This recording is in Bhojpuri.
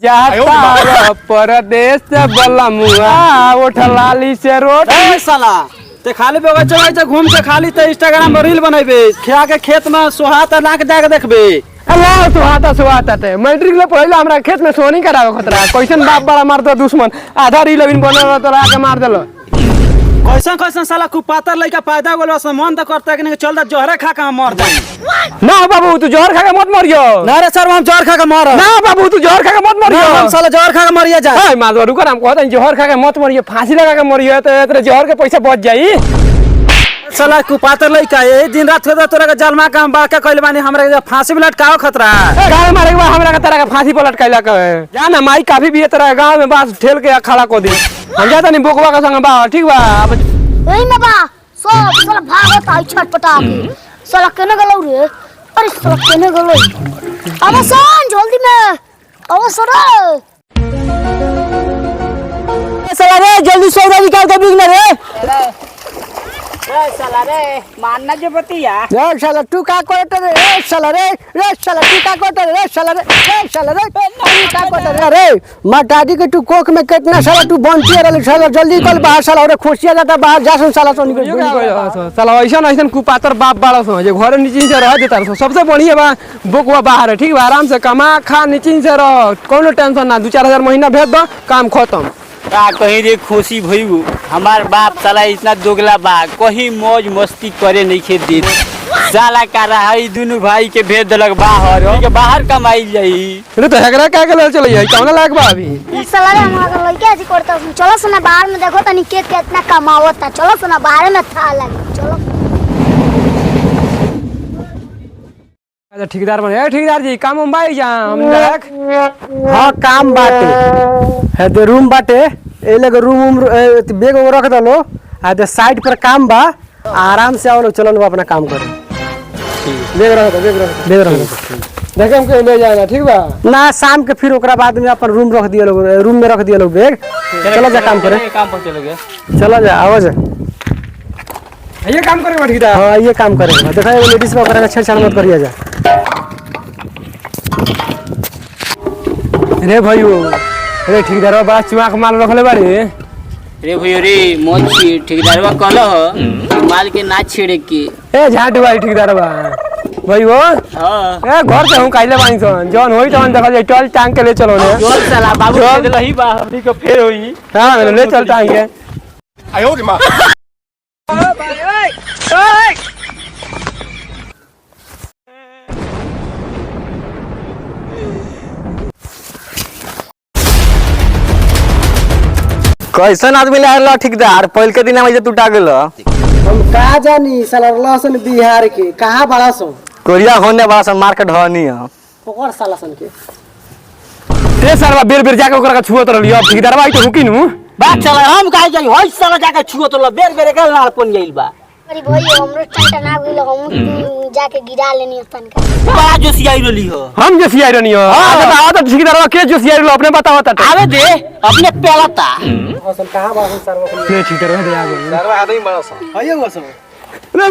जाता परदेश से बलमुआ उठलाली से रोट। ए साला ते खाली बगीचा में घूम के खाली ते इंस्टाग्राम में रील बनाइबे, खिया के खेत में सोहाता लाके जाके देखबे। अल्लाह सुहाता ते मैट्रिक ले पढ़ले हमरा खेत में सोनी करावे खतरा कैसन बाप बड़ा मार दो दुश्मन आधा रील बिन बनल तो लाके मार देलो। कैसन कैसन साला कुपातर लइका पैदा होल बस मन त करता कि चल द जहर खा के मर जाई। ना बाबू तू जहर खा के मत मरियो। ना रे सर हम जहर खा के मर। ना बाबू तू जहर खा के मत मरियो। हम साला जहर खा के मरिया जा। हां माधव रुको हम कहत जहर खा के मत मरियो, फांसी लगा के मरियो तो तेरे जहर के पैसा बच जाई। साला कुपातर लइका ए दिन रात के तोरा के जलमा के हम बाका कइले बानी हमरा के फांसी में लटकाओ खतरा। गाय मारे के बाद हमरा के तेरा के फांसी पर लटकाइला के जा ना माई काफी भी तेरा गांव में बास ठेल के खड़ा को दे। हम जाता नहीं बोकवा के संग बा ठीक बा। ओइ ना बा सब साला भागत आई छटपटा के साला केने गलो रे। अरे साला केने गलो अब सन जल्दी में अब सर साला रे जल्दी सौदा निकाल के बिक ना रे। ए साला रे मानना जो बतिया रे साला तू का करत रे साला रे साला तू का करत रे साला रे तू का करत रे माताजी के तू कोख में कितना साला तू बंटी रहल साला जल्दी निकल बाहर साला रे खोसिया जाता बाहर जासन साला तो निकल साला ऐसा कुपातर बाप बाड़ा सो जे घर नीचे से रह देता सबसे बढ़िया बा बोकवा बाहर है ठीक बा आराम से कमा खा नीचे से रह कोनो टेंशन ना 2-4 हजार महीना भेज दो काम खत्म। का कहीं रे खुशी भइबू हमार बाप साला इतना दोगला बा कहीं मौज मस्ती करे नहीं खे देत साला का रहा दोनों भाई के भेज देलक बाहर के बाहर कमाई जाई। रे तो हेकरा का के ले चलिए कौन लायक बा अभी ई साला रे हमरा लइका ऐसे करता चलो सुना बाहर में देखो तनी के कितना कमावता चलो सुना बाहर में था लगे चलो। अच्छा ठेकेदार बने ठेकेदार जी काम हम बाई जा हम लायक। हां काम बाटे है तो रूम बाटे ए लगे रूम बैग रख दलो आ दे साइड पर काम बा आराम से आओ चलो अपना काम करे। बैग रख देखे हम के ले जाएगा ठीक बा ना शाम के फिर ओकरा बाद में अपन रूम रख दिया लोग रूम में रख दिया लोग बैग चलो जा काम करे काम पर चले गए चलो जा आओ जा ये काम करेगा ठेकेदार। हां ये काम करेगा देखा लेडीज में ओकरा छेड़छाड़ मत करिया जा। रे भाइयो रे ठेकेदार बड़ा चुआक माल रखले बारे रे भैया रे मौज ठेकेदारवा कहलो माल के ना छेड़े के ए झाट भाई ठेकेदार बा भाइयो हां ए घर से हम काइले बानी सन जौन होई तहन देखल जाई टल टांग के ले चलो ने चल साला बाबू दे लही बा हमनी को फेर होई। हां ले चल टांग के आयो रे मां कैसन आदमी लाल ठेकेदार पहल के दिन में तू टागल हम का जानी साला लसन बिहार के कहां बड़ा सो कोरिया होने वाला सन मार्केट हनी है पकड़ साला सन के ते सरवा बेर बेर जाके ओकरा छुओत रहलियो अब ठेकेदार भाई तो हुकिनु बात चला हम काहे जाई होई साला जाके छुओ तो बेर बेर के नाल पन जाइल बा। अरे भैया हमरो टंटा ना गइल हम जाके गिरा लेनी तन का बड़ा जोशियाई रहली हो हम जे सियाई रहनी हो आ तो ठेकेदार के जो सियाई रहलो अपने बताओ ता आवे दे अपने पेलाता कहां बड़ा सर ठेकेदार दे आ गए सरवा आदमी बड़ा सा आइयो सो रे